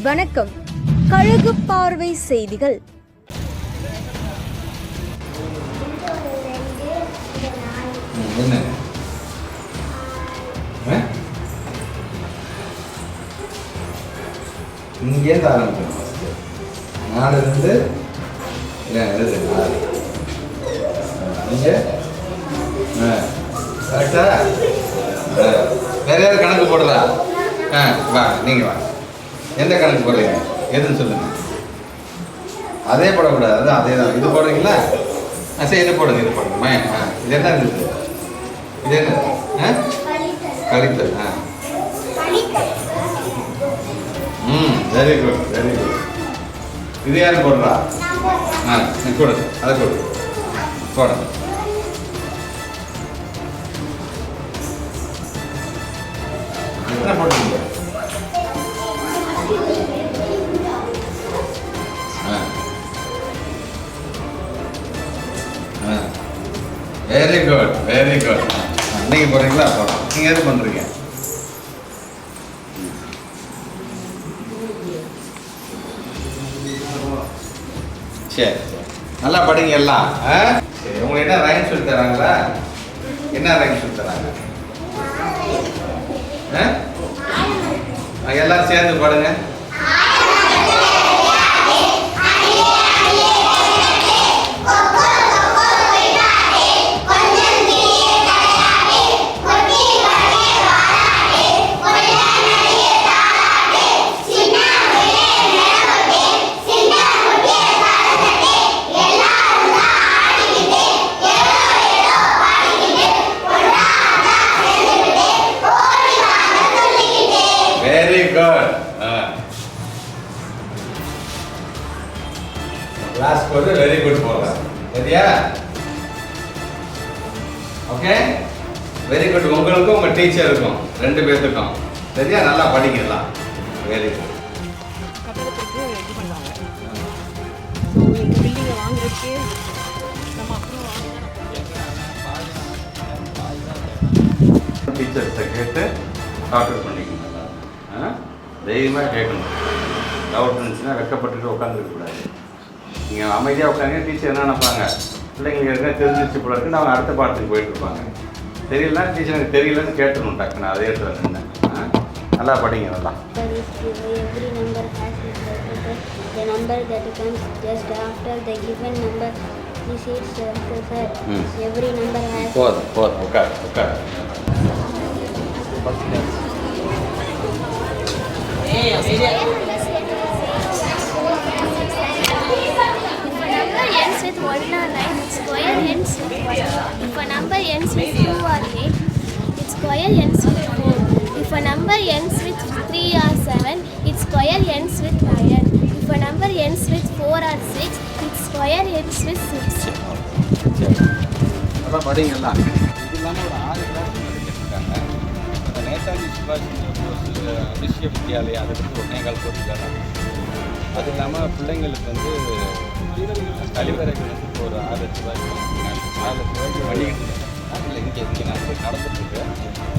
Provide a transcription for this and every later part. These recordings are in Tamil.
வணக்கம். கழுகு பார்வை செய்திகள். இங்கே ஆரம்பிக்கணும். நாலுலேருந்து கரெக்டா? வேற யாரும் கணக்கு போடுறா? வா, நீங்கள் வா. எந்த கணக்கு போடுறீங்க? எதுன்னு சொல்லுங்க. அதே போடக்கூடாது. அதான் அதே தான். இது போடுறீங்களா? சரி, இது போடுங்க. இது போடுங்க. இது என்ன இருக்குது? இது என்ன? கழித்தல். Very good, very good. இது யாரும் போடுறா? கொடு, அதை கொடு, போடுங்க. எத்தனை போட்டுருங்க? Very good, very good. நீங்கள் போடுறீங்களா? போடுறோம். நீங்கள் எது பண்ணுறீங்க? சரி, நல்லா படிங்க எல்லாம். சரி, உங்களுக்கு என்ன ரைம் சொல்லி தராங்களா? என்ன ரைம் சொல்லி தராங்க? எல்லாரும் சேர்ந்து பாடுங்க. Very good. Last quarter very good போடுறேன். சரியா? ஓகே? Very good. உங்களுக்கும் உங்க டீச்சருக்கும் ரெண்டு பேத்துக்கும். சரியா? நல்லா படிக்கலாம். Very good. கட்டடத்துக்கு இது பண்ணாங்க. ஸோ இந்த பில்டிங்கை வாங்குறதுக்கு நம்ம அப்புறம் டீச்சர்ஸை கேட்டு காப்பி பண்ணிக்கணும். தைரியமாக கேட்கணும். டவுட் இருந்துச்சுன்னா வெக்கப்பட்டுட்டு உட்காந்துருக்கக்கூடாது. நீங்கள் அமைதியாக உட்காந்து டீச்சர் என்ன நினைப்பாங்க? பிள்ளைங்களுக்கு எதுனா தெரிஞ்சிச்சு போல இருக்குன்னு அவங்க அடுத்த பாடத்துக்கு போயிட்டுருப்பாங்க. தெரியலனா டீச்சர் எனக்கு தெரியலன்னு கேட்டுருணும் டக்குன்னு. அதே இடத்துல நின்று நல்லா படிங்க. நல்லா போதும் போதும். உட்கார் உட்கார். If a number ends with 1 or 9, its square ends with 1. If a number ends with 2 or 8, its square ends with 4. If a number ends with 3 or 7, its square ends with 9. If a number ends with 4 or 6, its square ends with 6. அதான் படிங்களா? இது இல்லாமல் ஒரு 6 கிளாஸ் படிச்சிருக்காங்க. அந்த நேதாஜி சுபாஷ் விஷய வித்யாலயா அதுக்கு 1.25 கோடி. அது இல்லாமல் பிள்ளைங்களுக்கு வந்து கழிவறைகள் வந்து ஒரு 6 லட்ச ரூபாய்க்கு 6 லட்ச ரூபாய்க்கு வழிகிட்டு இல்லை இங்கே நடந்துட்டுருக்கு.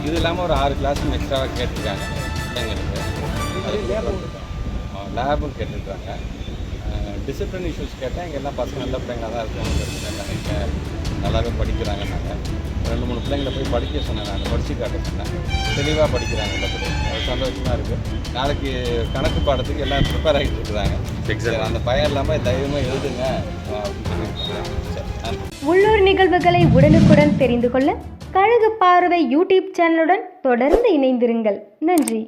இது இல்லாமல் ஒரு 6 கிளாஸும் எக்ஸ்ட்ராவாக கேட்டிருக்காங்க பிள்ளைங்களுக்கு. லேபும் கேட்டிருக்காங்க. டிசிப்ளின் இஷ்யூஸ் கேட்டால் இங்கே எல்லாம் பசங்க நல்ல பிள்ளைங்களாக தான் இருக்காங்க. நல்லாவே படிக்கிறாங்க. நாங்கள் 2-3 பிள்ளைங்களை போய் படிக்க சொன்னேன். நான் படித்து காட்ட சொன்னேன். தெளிவாக படிக்கிறாங்க. எல்லாத்துக்கும் அது சந்தோஷமாக இருக்குது. நாளைக்கு கணக்கு பாடத்துக்கு எல்லாம் ப்ரிப்பேர் ஆகிட்டு இருக்கிறாங்க. எக்ஸாம் அந்த பயம் இல்லாமல் தைரியமாக எழுதுங்க அப்படின்னு சொல்லி. உள்ளூர் நிகழ்வுகளை உடனுக்குடன் தெரிந்து கொள்ள கழுகு பார்வை யூடியூப் சேனலுடன் தொடர்ந்து இணைந்திருங்கள். நன்றி.